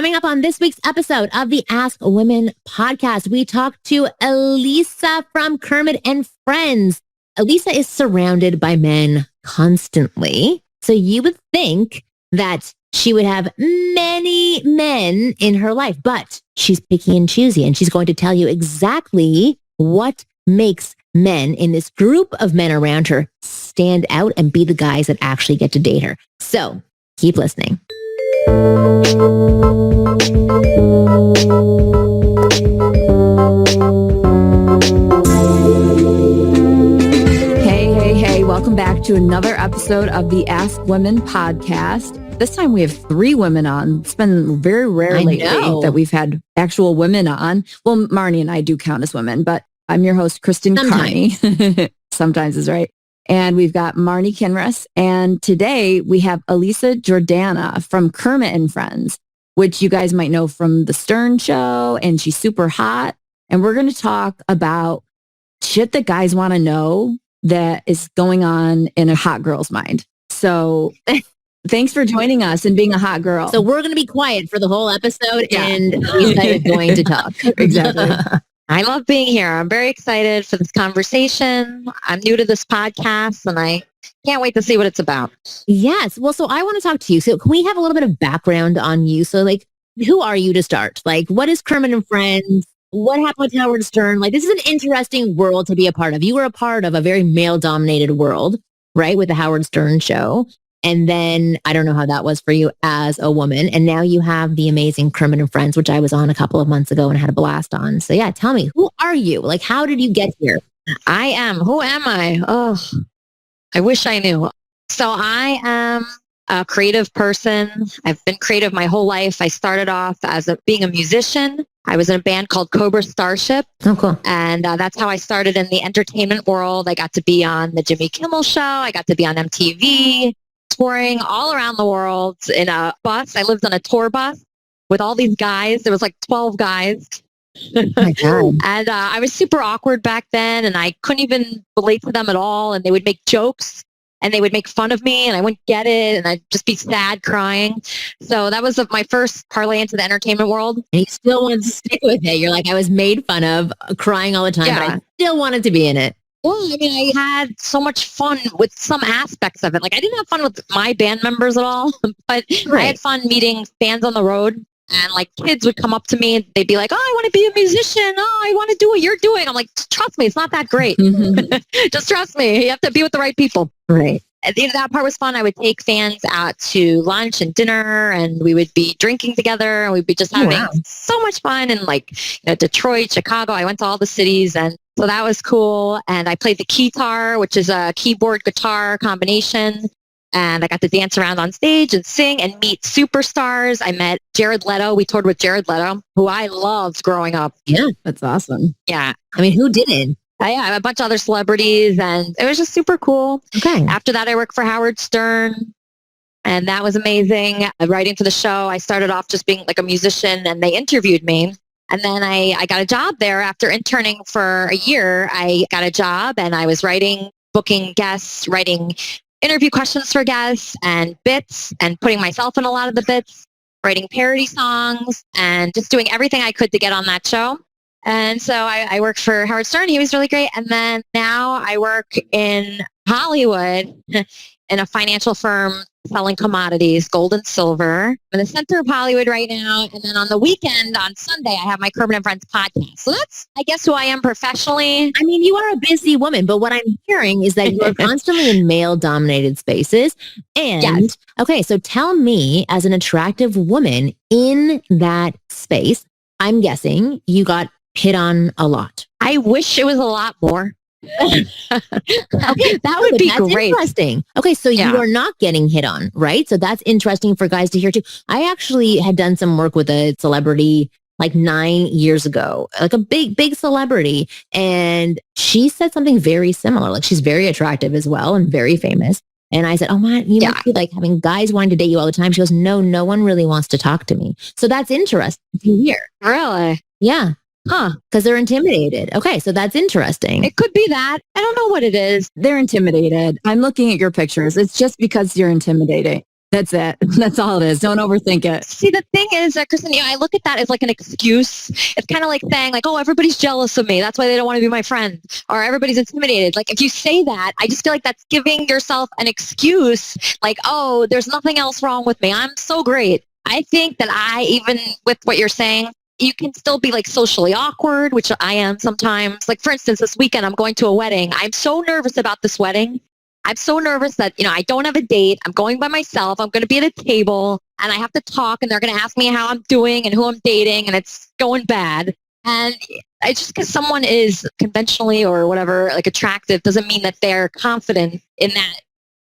Coming up on this week's episode of the Ask Women podcast, we talk to Elisa from Kermit and Friends. Elisa is surrounded by men constantly. So you would think that she would have many men in her life, but she's picky and choosy, and she's going to tell you exactly what makes men in this group of men around her stand out and be the guys that actually get to date her. So keep listening. Hey, welcome back to another episode of the Ask Women podcast. This time we have 3 women on. It's been very rare lately that we've had actual women on. Well, Marni and I do count as women, but I'm your host, Kristen Carney. Sometimes is right. And we've got Marni Kinrys. And today we have Elisa Jordana from Kermit and Friends, which you guys might know from the Stern Show. And she's super hot. And we're going to talk about shit that guys want to know that is going on in a hot girl's mind. So thanks for joining us and being a hot girl. So we're going to be quiet for the whole episode and Elisa is going to talk. Exactly. I love being here. I'm very excited for this conversation. I'm new to this podcast and I can't wait to see what it's about. Yes. Well, so I want to talk to you. So can we have a little bit of background on you? So like, who are you to start? Like, what is Kermit and Friends? What happened with Howard Stern? Like, this is an interesting world to be a part of. You were a part of a very male-dominated world, right? With the Howard Stern show. And then I don't know how that was for you as a woman. And now you have the amazing Kermit and Friends, which I was on a couple of months ago and had a blast on. So yeah, tell me, who are you? Like, how did you get here? I am. Who am I? Oh, I wish I knew. So I am a creative person. I've been creative my whole life. I started off as being a musician. I was in a band called Cobra Starship. Oh, cool. And that's how I started in the entertainment world. I got to be on the Jimmy Kimmel Show. I got to be on MTV, touring all around the world in a bus. I lived on a tour bus with all these guys. There was like 12 guys. Oh my God. And I was super awkward back then and I couldn't even relate to them at all. And they would make jokes and they would make fun of me and I wouldn't get it. And I'd just be sad crying. So that was my first parlay into the entertainment world. And you still wanted to stick with it. You're like, I was made fun of crying all the time, but I still wanted to be in it. Well, I mean, I had so much fun with some aspects of it. Like I didn't have fun with my band members at all, but I had fun meeting fans on the road. And like kids would come up to me and they'd be like, oh, I want to be a musician. Oh, I want to do what you're doing. I'm like, trust me, it's not that great. Just trust me. You have to be with the right people. Right. At the end of that part was fun. I would take fans out to lunch and dinner and we would be drinking together and we'd be just having so much fun. And like Detroit, Chicago, I went to all the cities and so that was cool. And I played the keytar, which is a keyboard guitar combination. And I got to dance around on stage and sing and meet superstars. I met Jared Leto. We toured with Jared Leto, who I loved growing up. Yeah. That's awesome. Yeah. I mean, who didn't? Yeah, a bunch of other celebrities and it was just super cool. Okay. After that, I worked for Howard Stern and that was amazing. Writing for the show, I started off just being like a musician and they interviewed me. And then I got a job there after interning for a year. I got a job and I was writing, booking guests, writing interview questions for guests and bits and putting myself in a lot of the bits, writing parody songs and just doing everything I could to get on that show. And so I worked for Howard Stern. He was really great. And then now I work in Hollywood in a financial firm selling commodities, gold and silver. I'm in the center of Hollywood right now. And then on the weekend, on Sunday, I have my Kermit and Friends podcast. So that's, I guess, who I am professionally. I mean, you are a busy woman, but what I'm hearing is that you're constantly in male-dominated spaces. And, okay, so tell me, as an attractive woman in that space, I'm guessing you got hit on a lot. I wish it was a lot more. Okay, that would be great. Interesting. Okay, so you are not getting hit on, right? So that's interesting for guys to hear too. I actually had done some work with a celebrity like 9 years ago, like a big celebrity. And she said something very similar. Like she's very attractive as well and very famous. And I said, oh man, you must be like having guys wanting to date you all the time. She goes, no one really wants to talk to me. So that's interesting to hear. Really? Yeah. Huh. Because they're intimidated. Okay. So that's interesting. It could be that. I don't know what it is. They're intimidated. I'm looking at your pictures. It's just because you're intimidating. That's it. That's all it is. Don't overthink it. See, the thing is that, Kristen, I look at that as like an excuse. It's kind of like saying like, oh, everybody's jealous of me. That's why they don't want to be my friend. Or everybody's intimidated. Like if you say that, I just feel like that's giving yourself an excuse. Like, oh, there's nothing else wrong with me. I'm so great. I think that even with what you're saying, you can still be like socially awkward, which I am sometimes. Like for instance, this weekend, I'm going to a wedding. I'm so nervous about this wedding. I'm so nervous that, I don't have a date. I'm going by myself. I'm going to be at a table and I have to talk and they're going to ask me how I'm doing and who I'm dating and it's going bad. And it's just because someone is conventionally or whatever, like attractive doesn't mean that they're confident in that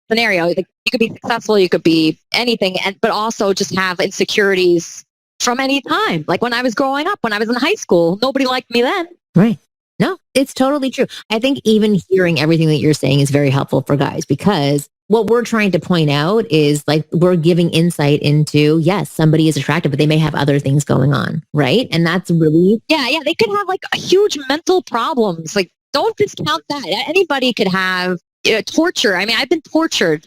scenario. Like you could be successful, you could be anything, but also just have insecurities from any time. Like when I was growing up, when I was in high school, nobody liked me then. Right. No, it's totally true. I think even hearing everything that you're saying is very helpful for guys because what we're trying to point out is like we're giving insight into, yes, somebody is attractive, but they may have other things going on. Right. And that's really. Yeah. They could have like huge mental problems. Like don't discount that. Anybody could have torture. I mean, I've been tortured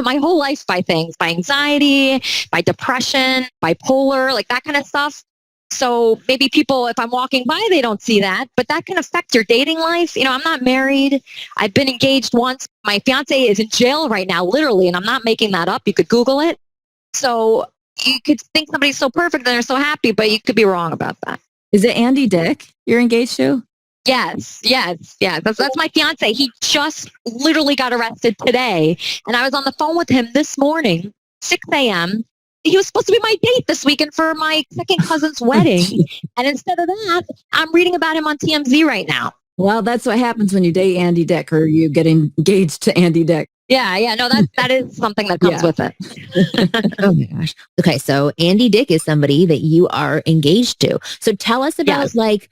my whole life by things, by anxiety, by depression, bipolar, like that kind of stuff. So maybe people, if I'm walking by, they don't see that, but that can affect your dating life. I'm not married. I've been engaged once. My fiance is in jail right now, literally, and I'm not making that up. You could Google it. So you could think somebody's so perfect and they're so happy, but you could be wrong about that. Is it Andy Dick you're engaged to? Yes. That's my fiance. He just literally got arrested today. And I was on the phone with him this morning, 6 a.m. He was supposed to be my date this weekend for my second cousin's wedding. And instead of that, I'm reading about him on TMZ right now. Well, that's what happens when you date Andy Dick or you get engaged to Andy Dick. Yeah. No, that is something that comes with it. Oh my gosh. Okay. So Andy Dick is somebody that you are engaged to. So tell us about like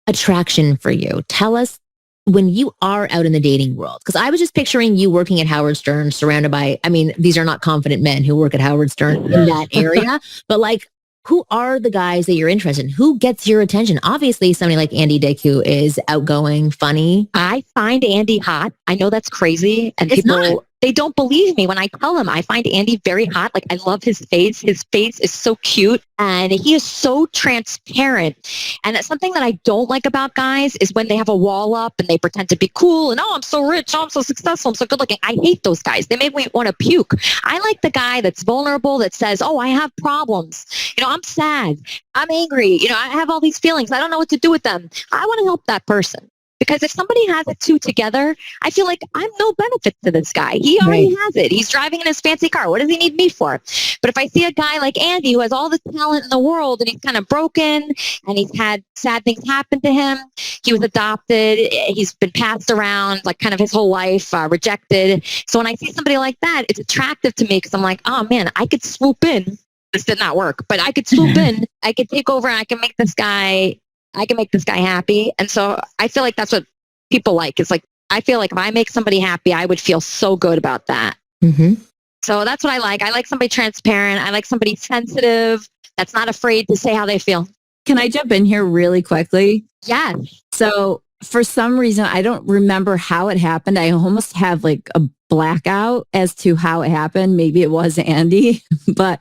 attraction for you. Tell us when you are out in the dating world, because I was just picturing you working at Howard Stern surrounded by, these are not confident men who work at Howard Stern in that area, but like, who are the guys that you're interested in? Who gets your attention? Obviously, somebody like Andy Dick, who is outgoing, funny. I find Andy hot. I know that's crazy. And people, they don't believe me when I tell them I find Andy very hot. Like I love his face. His face is so cute and he is so transparent. And it's something that I don't like about guys is when they have a wall up and they pretend to be cool and, oh, I'm so rich. Oh, I'm so successful. I'm so good looking. I hate those guys. They make me want to puke. I like the guy that's vulnerable, that says, oh, I have problems. I'm sad. I'm angry. I have all these feelings. I don't know what to do with them. I want to help that person. Because if somebody has the two together, I feel like I'm no benefit to this guy. He already has it. He's driving in his fancy car. What does he need me for? But if I see a guy like Andy who has all the talent in the world and he's kind of broken and he's had sad things happen to him, he was adopted, he's been passed around like kind of his whole life, rejected. So when I see somebody like that, it's attractive to me because I'm like, oh man, I could swoop in. This did not work, but I could swoop in. I could take over and I can make this guy happy. And so I feel like that's what people like. It's like, I feel like if I make somebody happy, I would feel so good about that. Mm-hmm. So that's what I like. I like somebody transparent. I like somebody sensitive that's not afraid to say how they feel. Can I jump in here really quickly? Yes. So for some reason, I don't remember how it happened. I almost have like a blackout as to how it happened. Maybe it was Andy, but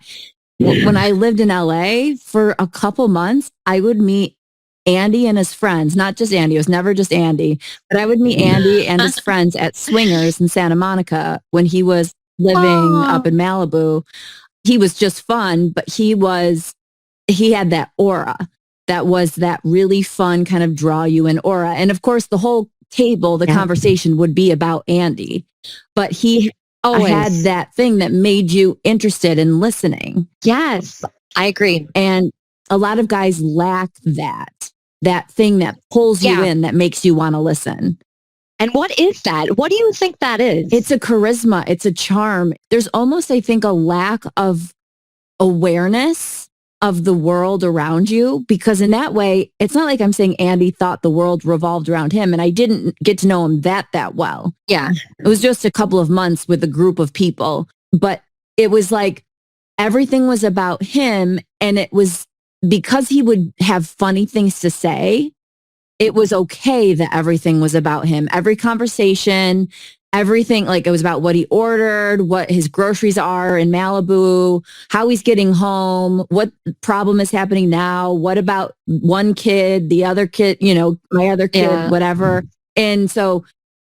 when I lived in LA for a couple months, I would meet Andy and his friends, not just Andy. It was never just Andy, but I would meet Andy and his friends at Swingers in Santa Monica when he was living up in Malibu. He was just fun, but he had that aura that was that really fun kind of draw you in aura. And of course, the whole table, the conversation would be about Andy, but he always had that thing that made you interested in listening. Yes, I agree. And a lot of guys lack that thing that pulls you in, that makes you want to listen. And what is that? What do you think that is? It's a charisma. It's a charm. There's almost, I think, a lack of awareness of the world around you, because in that way, it's not like I'm saying Andy thought the world revolved around him, and I didn't get to know him that well. Yeah. It was just a couple of months with a group of people, but it was like everything was about him, and it was because he would have funny things to say. It was okay that everything was about him. Every conversation, everything. Like it was about what he ordered, what his groceries are in Malibu, how he's getting home, what problem is happening now, what about one kid, the other kid, my other kid, whatever. And so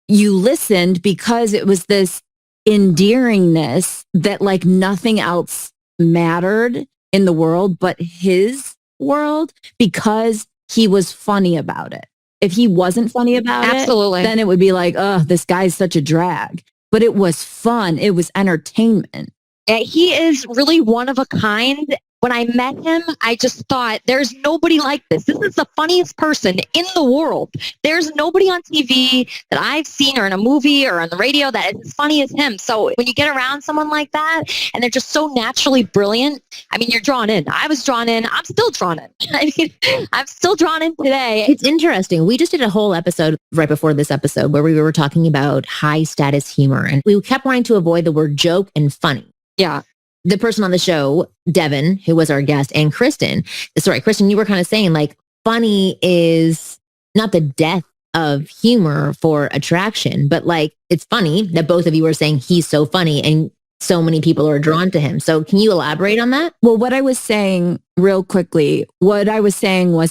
you listened because it was this endearingness that like nothing else mattered in the world but his world, because he was funny about it. If he wasn't funny about it, then it would be like, oh, this guy's such a drag. But it was fun. It was entertainment. He is really one of a kind. When I met him, I just thought, there's nobody like this. This is the funniest person in the world. There's nobody on TV that I've seen or in a movie or on the radio that is as funny as him. So when you get around someone like that and they're just so naturally brilliant, I mean, you're drawn in. I was drawn in. I'm still drawn in. I mean, I'm still drawn in today. It's interesting. We just did a whole episode right before this episode where we were talking about high status humor, and we kept wanting to avoid the word joke and funny. Yeah. The person on the show, Devin, who was our guest, and Kristen, you were kind of saying like funny is not the death of humor for attraction, but like it's funny that both of you are saying he's so funny and so many people are drawn to him. So can you elaborate on that? Well, what I was saying real quickly, was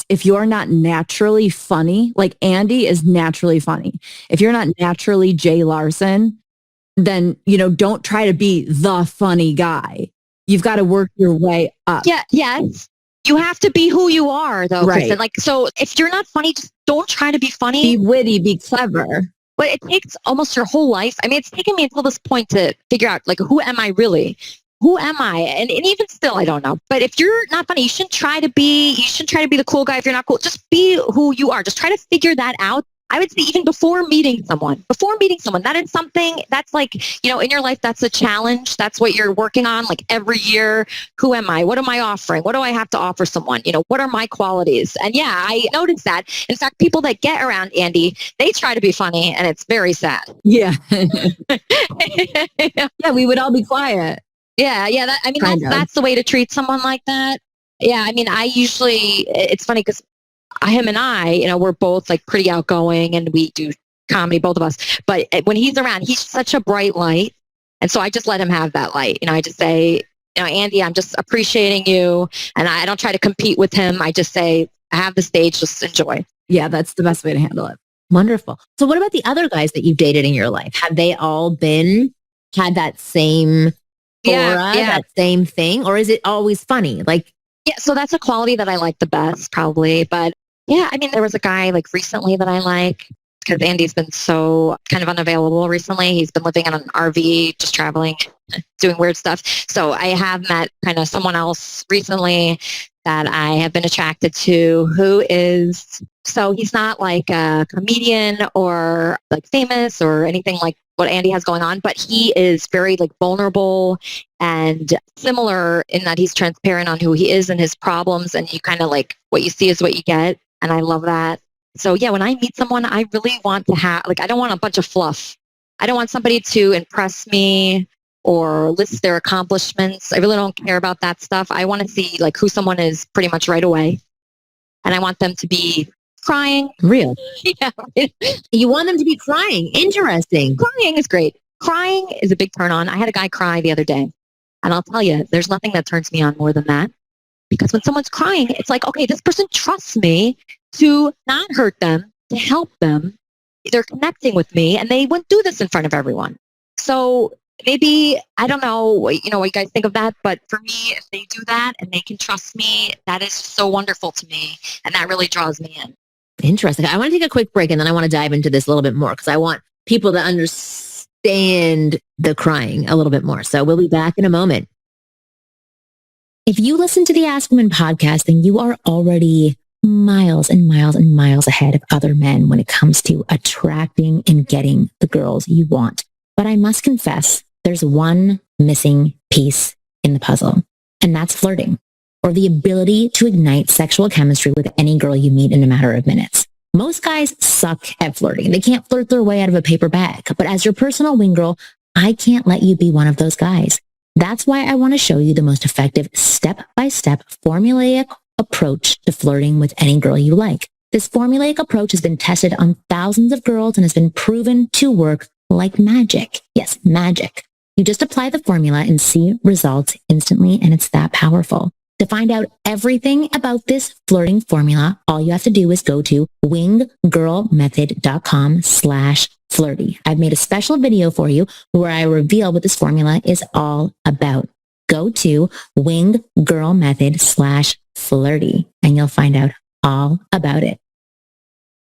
if you're not naturally funny, like Andy is naturally funny. If you're not naturally Jay Larson, then, don't try to be the funny guy. You've got to work your way up. Yeah. Yes. You have to be who you are though, right. Kristen. Like, so if you're not funny, just don't try to be funny. Be witty, be clever. But it takes almost your whole life. I mean, it's taken me until this point to figure out, like, who am I really? Who am I? And even still, I don't know. But if you're not funny, you shouldn't try to be the cool guy if you're not cool. Just be who you are. Just try to figure that out. I would say even before meeting someone, that is something that's like, in your life, that's a challenge. That's what you're working on. Like every year, who am I? What am I offering? What do I have to offer someone? What are my qualities? And yeah, I noticed that. In fact, people that get around Andy, they try to be funny and it's very sad. Yeah. Yeah, we would all be quiet. Yeah. That's the way to treat someone like that. Yeah. I mean, it's funny because him and I, we're both like pretty outgoing and we do comedy, both of us. But when he's around, he's such a bright light. And so I just let him have that light. I just say, Andy, I'm just appreciating you. And I don't try to compete with him. I just say, I have the stage, just enjoy. Yeah, that's the best way to handle it. Wonderful. So what about the other guys that you've dated in your life? Have they all had that same aura, that same thing? Or is it always funny? Yeah, so that's a quality that I like the best probably. But yeah, I mean, there was a guy like recently that I like because Andy's been so kind of unavailable recently. He's been living in an RV, just traveling, doing weird stuff. So I have met kind of someone else recently that I have been attracted to so he's not like a comedian or like famous or anything like what Andy has going on, but he is very like vulnerable and similar in that he's transparent on who he is and his problems. And you kind of like what you see is what you get. And I love that. So yeah, when I meet someone, I really want to have, I don't want a bunch of fluff. I don't want somebody to impress me or list their accomplishments. I really don't care about that stuff. I want to see like who someone is pretty much right away. And I want them to be crying. Real. Yeah. You want them to be crying. Interesting. Crying is great. Crying is a big turn on. I had a guy cry the other day. And I'll tell you, there's nothing that turns me on more than that. Because when someone's crying, it's like, okay, this person trusts me to not hurt them, to help them. They're connecting with me and they wouldn't do this in front of everyone. So maybe, I don't know, what you guys think of that, but for me, if they do that and they can trust me, that is so wonderful to me. And that really draws me in. Interesting. I want to take a quick break and then I want to dive into this a little bit more because I want people to understand the crying a little bit more. So we'll be back in a moment. If you listen to the Ask Women podcast, then you are already miles and miles and miles ahead of other men when it comes to attracting and getting the girls you want. But I must confess, there's one missing piece in the puzzle, and that's flirting, or the ability to ignite sexual chemistry with any girl you meet in a matter of minutes. Most guys suck at flirting. They can't flirt their way out of a paper bag. But as your personal wing girl, I can't let you be one of those guys. That's why I want to show you the most effective step-by-step formulaic approach to flirting with any girl you like. This formulaic approach has been tested on thousands of girls and has been proven to work like magic. Yes, magic. You just apply the formula and see results instantly, and it's that powerful. To find out everything about this flirting formula, all you have to do is go to winggirlmethod.com/flirty. I've made a special video for you where I reveal what this formula is all about. Go to winggirlmethod/flirty and you'll find out all about it.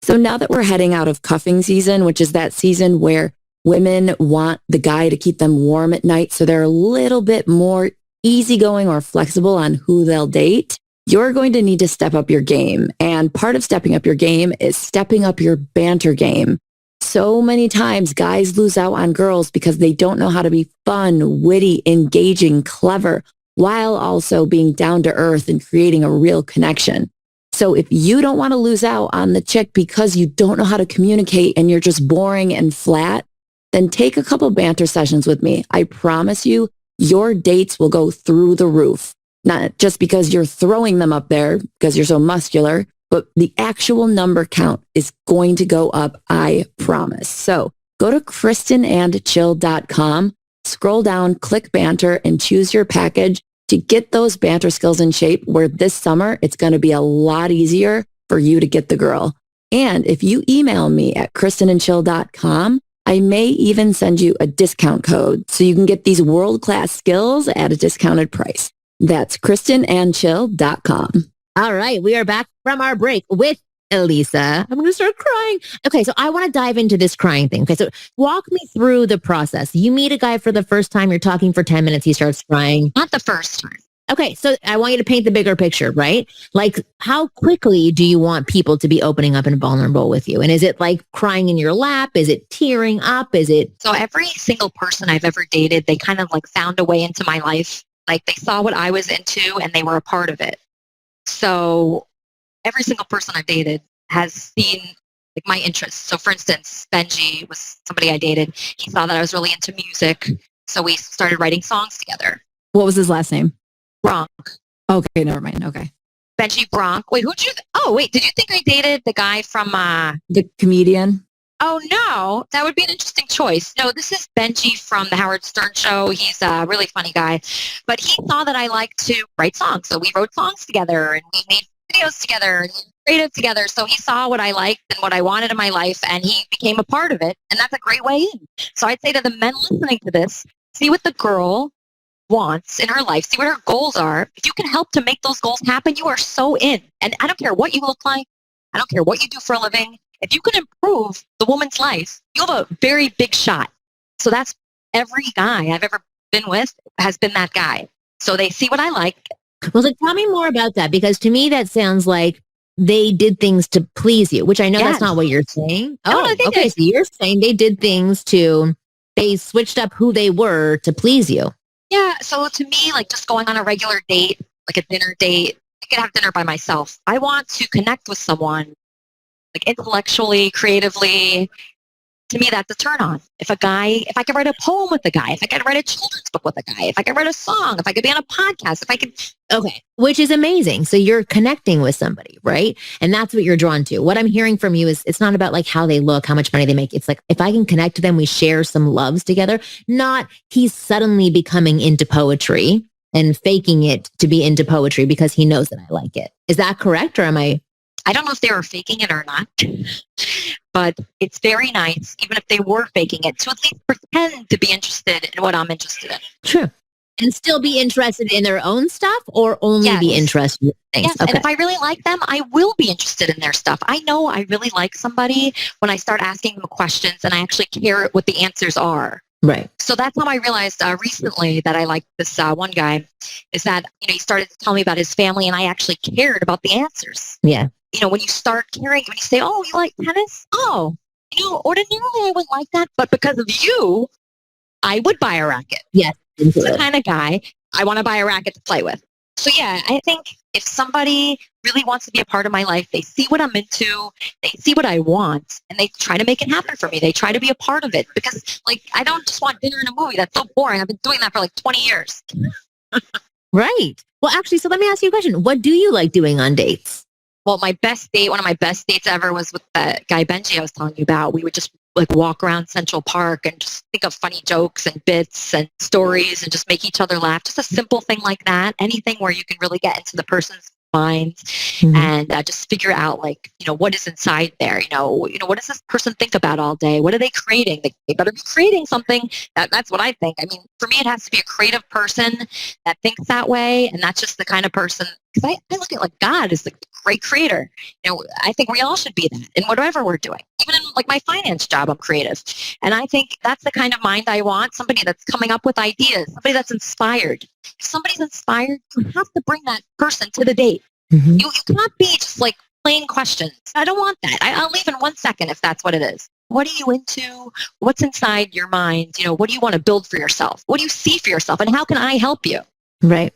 So now that we're heading out of cuffing season, which is that season where women want the guy to keep them warm at night, so they're a little bit more easygoing or flexible on who they'll date, you're going to need to step up your game. And part of stepping up your game is stepping up your banter game. So many times guys lose out on girls because they don't know how to be fun, witty, engaging, clever, while also being down to earth and creating a real connection. So if you don't want to lose out on the chick because you don't know how to communicate and you're just boring and flat, then take a couple banter sessions with me. I promise you, your dates will go through the roof. Not just because you're throwing them up there because you're so muscular, but the actual number count is going to go up, I promise. So go to kristenandchill.com, scroll down, click banter, and choose your package to get those banter skills in shape where this summer it's going to be a lot easier for you to get the girl. And if you email me at kristenandchill.com, I may even send you a discount code so you can get these world-class skills at a discounted price. That's kristenandchill.com. All right, we are back from our break with Elisa. I'm going to start crying. Okay, so I want to dive into this crying thing. Okay, so walk me through the process. You meet a guy for the first time, you're talking for 10 minutes, he starts crying. Not the first time. Okay, so I want you to paint the bigger picture, right? Like, how quickly do you want people to be opening up and vulnerable with you? And is it like crying in your lap? Is it tearing up? Is it... So every single person I've ever dated, they kind of like found a way into my life. Like they saw what I was into and they were a part of it. So every single person I've dated has seen like my interests. So for instance, Benji was somebody I dated. He saw that I was really into music. So we started writing songs together. What was his last name? Bronk. Okay, never mind. Okay. Benji Bronk. Wait, who'd you... did you think I dated the guy from... the comedian? Oh, no. That would be an interesting choice. No, this is Benji from the Howard Stern Show. He's a really funny guy. But he saw that I like to write songs. So we wrote songs together and we made videos together and creative together. So he saw what I liked and what I wanted in my life and he became a part of it. And that's a great way in. So I'd say to the men listening to this, see what the girl wants in her life, see what her goals are. If you can help to make those goals happen, you are so in. And I don't care what you look like. I don't care what you do for a living. If you can improve the woman's life, you have a very big shot. So that's every guy I've ever been with has been that guy. So they see what I like. Well, so tell me more about that, because to me that sounds like they did things to please you, which I know that's not what you're saying. No, okay. So you're saying they did things they switched up who they were to please you. Yeah. So to me, like just going on a regular date, like a dinner date, I could have dinner by myself. I want to connect with someone like intellectually, creatively. To me, that's a turn on. If I could write a poem with a guy, if I could write a children's book with a guy, if I could write a song, if I could be on a podcast, Okay. Which is amazing. So you're connecting with somebody, right? And that's what you're drawn to. What I'm hearing from you is it's not about like how they look, how much money they make. It's like, if I can connect to them, we share some loves together, not he's suddenly becoming into poetry and faking it to be into poetry because he knows that I like it. Is that correct? Or am I don't know if they were faking it or not, but it's very nice, even if they were faking it, to at least pretend to be interested in what I'm interested in. True. And still be interested in their own stuff or only be interested in things? Yes, and if I really like them, I will be interested in their stuff. I know I really like somebody when I start asking them questions and I actually care what the answers are. Right. So that's how I realized recently that I liked this one guy, is that, he started to tell me about his family and I actually cared about the answers. Yeah. When you start caring, when you say, oh, you like tennis? Oh, ordinarily I wouldn't like that, but because of you, I would buy a racket. Yes. It's the kind of guy I want to buy a racket to play with. So yeah, I think if somebody really wants to be a part of my life, they see what I'm into, they see what I want, and they try to make it happen for me. They try to be a part of it because I don't just want dinner and a movie. That's so boring. I've been doing that for 20 years. Right. Well, actually, so let me ask you a question. What do you like doing on dates? Well, one of my best dates ever was with that guy Benji I was telling you about. We would just like walk around Central Park and just think of funny jokes and bits and stories and just make each other laugh. Just a simple thing like that. Anything where you can really get into the person's mind and just figure out like, what is inside there? What does this person think about all day? What are they creating? They better be creating something. That's what I think. I mean, for me, it has to be a creative person that thinks that way. And that's just the kind of person, because I look at like God is the great creator. I think we all should be that in whatever we're doing. Even in like my finance job, I'm creative. And I think that's the kind of mind I want. Somebody that's coming up with ideas, somebody that's inspired. If somebody's inspired, you have to bring that person to the date. You can't be just like plain questions. I don't want that. I'll leave in 1 second if that's what it is. What are you into? What's inside your mind? What do you want to build for yourself? What do you see for yourself? And how can I help you? Right.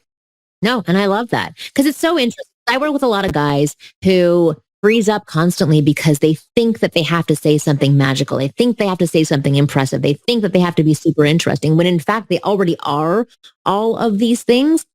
No, and I love that because it's so interesting. I work with a lot of guys who freeze up constantly because they think that they have to say something magical. They think they have to say something impressive. They think that they have to be super interesting when in fact they already are all of these things,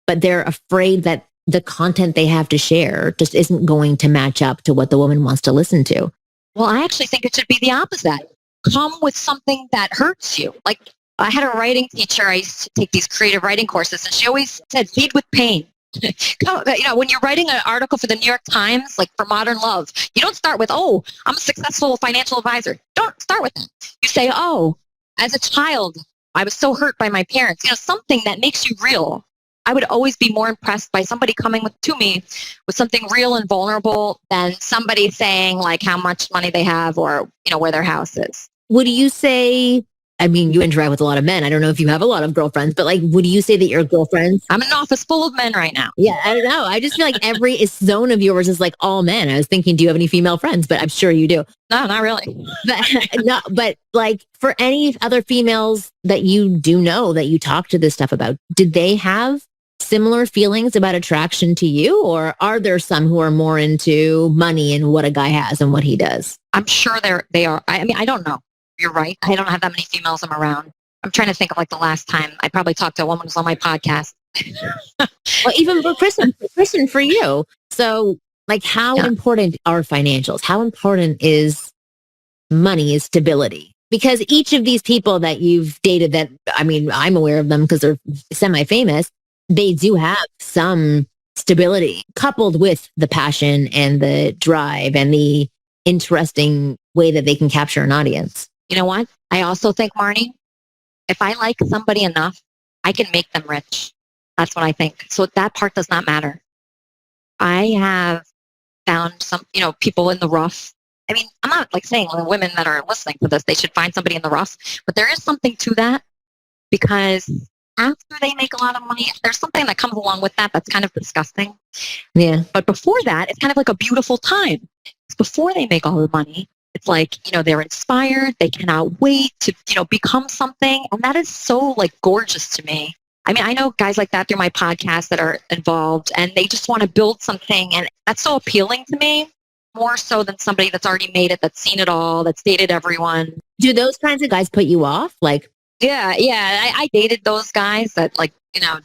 but they're afraid that the content they have to share just isn't going to match up to what the woman wants to listen to. Well, I actually think it should be the opposite. Come with something that hurts you. Like I had a writing teacher. I used to take these creative writing courses, and she always said, lead with pain. When you're writing an article for the New York Times, like for Modern Love, you don't start with, oh, I'm a successful financial advisor. Don't start with that. You say, oh, as a child, I was so hurt by my parents. Something that makes you real. I would always be more impressed by somebody coming to me with something real and vulnerable than somebody saying like how much money they have or, where their house is. Would you say, I mean, you interact with a lot of men. I don't know if you have a lot of girlfriends, but like, would you say that your girlfriends? I'm in an office full of men right now. Yeah, I don't know. I just feel like every zone of yours is like all men. I was thinking, do you have any female friends? But I'm sure you do. No, not really. But like for any other females that you do know that you talk to this stuff about, did they have similar feelings about attraction to you? Or are there some who are more into money and what a guy has and what he does? I'm sure they are. I mean, I don't know. You're right. I don't have that many females I'm around. I'm trying to think of like the last time I probably talked to a woman who's on my podcast. Well, even for Kristen, for you. So like how important are financials? How important is money, is stability? Because each of these people that you've dated that, I mean, I'm aware of them because they're semi-famous, they do have some stability coupled with the passion and the drive and the interesting way that they can capture an audience. You know what? I also think, Marni, if I like somebody enough, I can make them rich. That's what I think. So that part does not matter. I have found some, people in the rough. I mean, I'm not like saying the women that are listening to this, they should find somebody in the rough, but there is something to that because after they make a lot of money, there's something that comes along with that that's kind of disgusting. Yeah. But before that, it's kind of like a beautiful time. It's before they make all the money. It's like, they're inspired. They cannot wait to, become something. And that is so like gorgeous to me. I mean, I know guys like that through my podcast that are involved and they just want to build something. And that's so appealing to me, more so than somebody that's already made it, that's seen it all, that's dated everyone. Do those kinds of guys put you off? Like, yeah. I dated those guys that like,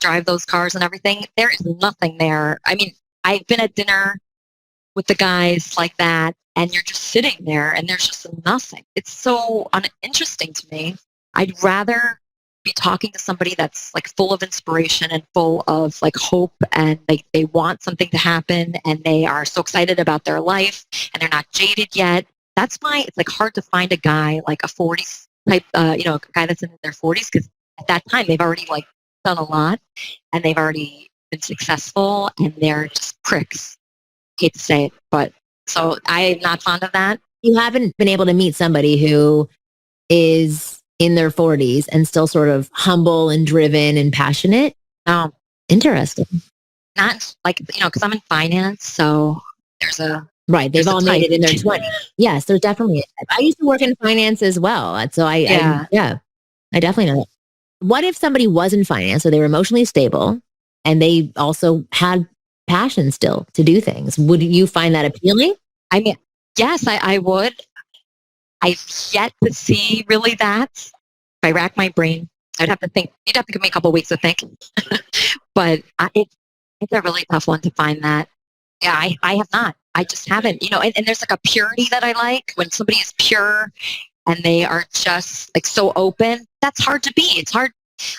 drive those cars and everything. There is nothing there. I mean, I've been at dinner with the guys like that and you're just sitting there and there's just nothing. It's so uninteresting to me. I'd rather be talking to somebody that's like full of inspiration and full of like hope and they want something to happen and they are so excited about their life and they're not jaded yet. That's why it's like hard to find a guy like a 40s type, a guy that's in their 40s because at that time they've already like done a lot and they've already been successful and they're just pricks. Hate to say it, but so I'm not fond of that. You haven't been able to meet somebody who is in their 40s and still sort of humble and driven and passionate. No. Interesting. Not like, because I'm in finance, so there's a... Right, they've all made it in their 20s. Yes, there's definitely a type. I used to work in finance as well, so I definitely know that. What if somebody was in finance, so they were emotionally stable, and they also had passion still to do things? Would you find that appealing? I mean, yes, I would. I've yet to see really that. If I rack my brain, I'd have to think. You'd have to give me a couple of weeks to think. But it's a really tough one to find that. Yeah, I have not. I just haven't, and there's like a purity that I like when somebody is pure and they are just like so open. That's hard to be. It's hard.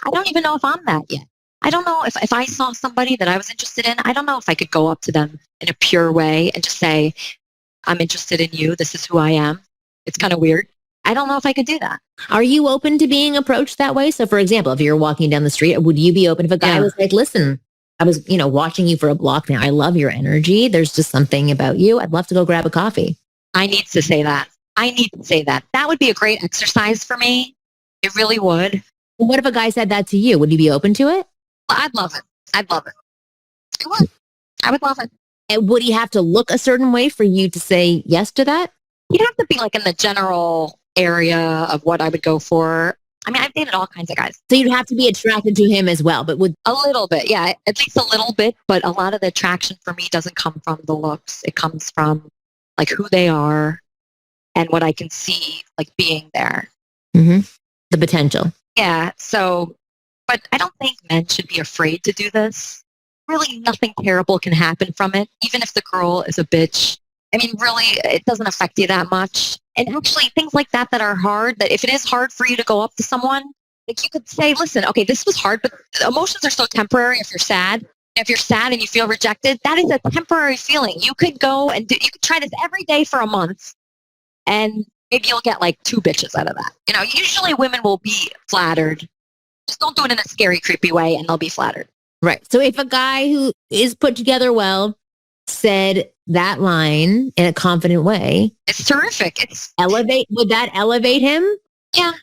I don't even know if I'm that yet. I don't know if I saw somebody that I was interested in, I don't know if I could go up to them in a pure way and just say, I'm interested in you. This is who I am. It's kind of weird. I don't know if I could do that. Are you open to being approached that way? So for example, if you're walking down the street, would you be open if a guy was like, listen, I was, watching you for a block now. I love your energy. There's just something about you. I'd love to go grab a coffee. I need to say that. That would be a great exercise for me. It really would. Well, what if a guy said that to you? Would you be open to it? I'd love it. I would. I would love it. And would he have to look a certain way for you to say yes to that? He'd have to be like in the general area of what I would go for. I mean, I've dated all kinds of guys. So you'd have to be attracted to him as well, but would... A little bit, yeah. At least a little bit, but a lot of the attraction for me doesn't come from the looks. It comes from like who they are and what I can see like being there. Mm-hmm. The potential. Yeah, so, but I don't think men should be afraid to do this. Really, nothing terrible can happen from it, even if the girl is a bitch. I mean, really, it doesn't affect you that much. And actually, things like that are hard, that if it is hard for you to go up to someone, like you could say, listen, okay, this was hard, but emotions are so temporary if you're sad. If you're sad and you feel rejected, that is a temporary feeling. You could go and you could try this every day for a month, and maybe you'll get like 2 bitches out of that. Usually women will be flattered. Just don't do it in a scary, creepy way, and they'll be flattered. Right. So if a guy who is put together well said that line in a confident way, it's terrific. Would that elevate him? Yeah.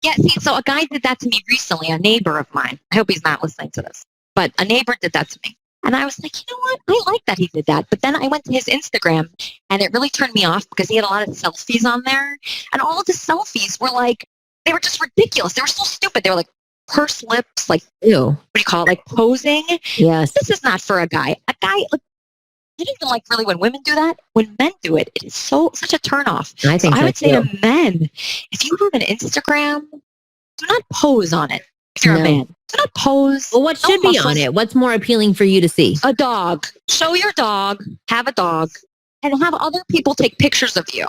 Yeah. See, so a guy did that to me recently, a neighbor of mine. I hope he's not listening to this, but a neighbor did that to me. And I was like, you know what? I like that he did that. But then I went to his Instagram and it really turned me off because he had a lot of selfies on there. And all of the selfies were like, they were just ridiculous. They were so stupid. They were like pursed lips, like, ew. What do you call it? Like posing. Yes. This is not for a guy. A guy, like, I don't even like really when women do that. When men do it, it is such a turnoff. I think I would say too. to men, if you have an Instagram, do not pose on it. If you're a man, do not pose. Well, what should be on it? What's more appealing for you to see? A dog. Show your dog. Have a dog, and have other people take pictures of you.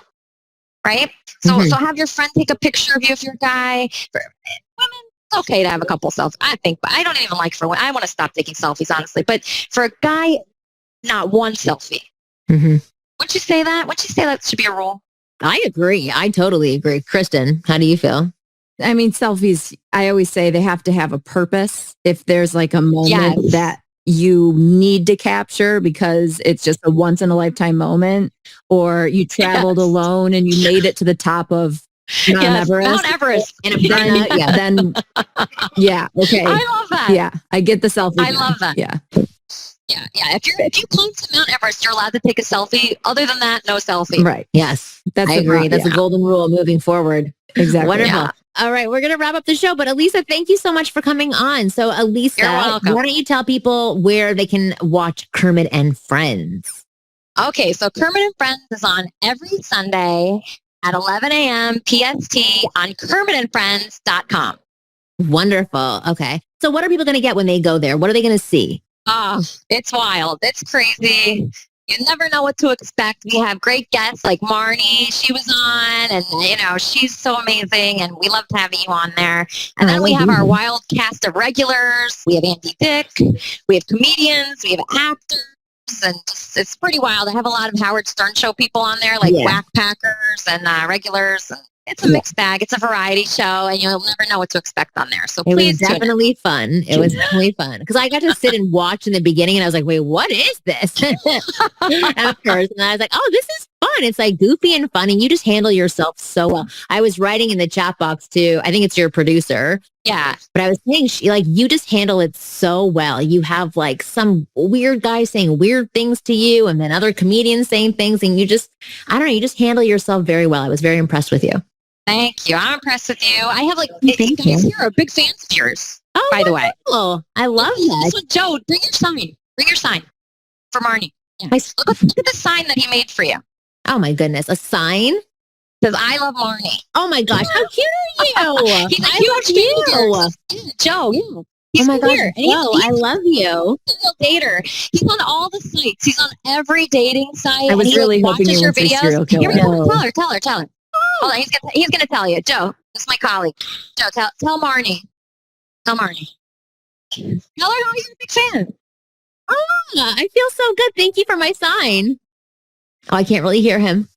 Right. So have your friend take a picture of you if you're a guy. For women, it's okay to have a couple selfies, I think, but I don't even like for women. I want to stop taking selfies, honestly. But for a guy, not one selfie. Mm-hmm. Wouldn't you say that? Wouldn't you say that should be a rule? I agree. I totally agree. Kristen, how do you feel? I mean, selfies, I always say they have to have a purpose. If there's like a moment that you need to capture because it's just a once in a lifetime moment, or you traveled alone and you made it to the top of Mount Everest. And then, okay. I love that. Yeah, I get the selfie. I love that. Yeah. Yeah. If you climb to Mount Everest, you're allowed to take a selfie. Other than that, no selfie. Right. Yes. I agree. That's a golden rule moving forward. Exactly. Wonderful. Yeah. All right. We're going to wrap up the show. But Elisa, thank you so much for coming on. So Elisa, why don't you tell people where they can watch Kermit and Friends? Okay. So Kermit and Friends is on every Sunday at 11 a.m. PST on KermitandFriends.com. Wonderful. Okay. So what are people going to get when they go there? What are they going to see? Oh, it's wild. It's crazy. You never know what to expect. We have great guests like Marni. She was on, and, she's so amazing, and we loved having you on there. And then we have our wild cast of regulars. We have Andy Dick. We have comedians. We have actors. And it's pretty wild. I have a lot of Howard Stern show people on there, like Whack Packers and regulars. And it's a mixed bag. It's a variety show, and you'll never know what to expect on there. So please, it was definitely fun. It was definitely fun because I got to sit and watch in the beginning, and I was like, "Wait, what is this?" At first, and I was like, "Oh, this is fun. It's like goofy and fun, and you just handle yourself so well." I was writing in the chat box too. I think it's your producer. Yeah, but I was saying, you just handle it so well. You have like some weird guy saying weird things to you, and then other comedians saying things, and you just handle yourself very well. I was very impressed with you. Thank you. I'm impressed with you. I have guys here are big fans of yours. Oh, by the way. I love that. So Joe, bring your sign. Bring your sign for Marni. Yeah. Look at the sign that he made for you. Oh my goodness, a sign? Says I love Marni. Oh my gosh, how cute are you? He's a huge fan of yours. Yeah, Joe. Yeah. He's oh my gosh, here. I love you. He's a dater. He's on all the sites. He's on every dating site. I was and really hoping watches you your would say videos. serial killer. Tell her. Hold on, he's gonna tell you. Joe, this is my colleague. Joe, tell Marni. Tell Marni. Tell her how you're a big fan. I feel so good. Thank you for my sign. Oh, I can't really hear him.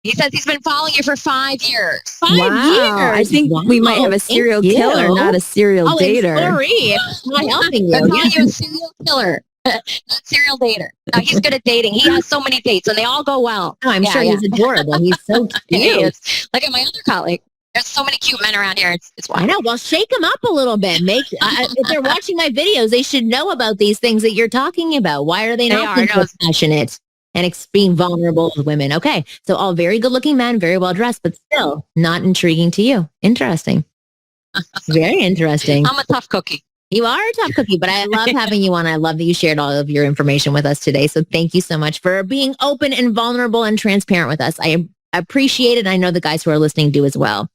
He says he's been following you for 5 years. 5 years. I think we might have a serial killer, not a serial dater. Sorry, I'm helping you. I'm calling you a serial killer, not serial dater. No, he's good at dating. He has so many dates, and they all go well. Oh, I'm sure he's adorable. He's so cute. Look at my other colleague. There's so many cute men around here. It's wild. I know. Well, shake them up a little bit. If they're watching my videos, they should know about these things that you're talking about. Why are they not being passionate and being vulnerable with women? Okay, so all very good-looking men, very well dressed, but still not intriguing to you. Interesting. Very interesting. I'm a tough cookie. You are a tough cookie, but I love having you on. I love that you shared all of your information with us today. So thank you so much for being open and vulnerable and transparent with us. I appreciate it. I know the guys who are listening do as well.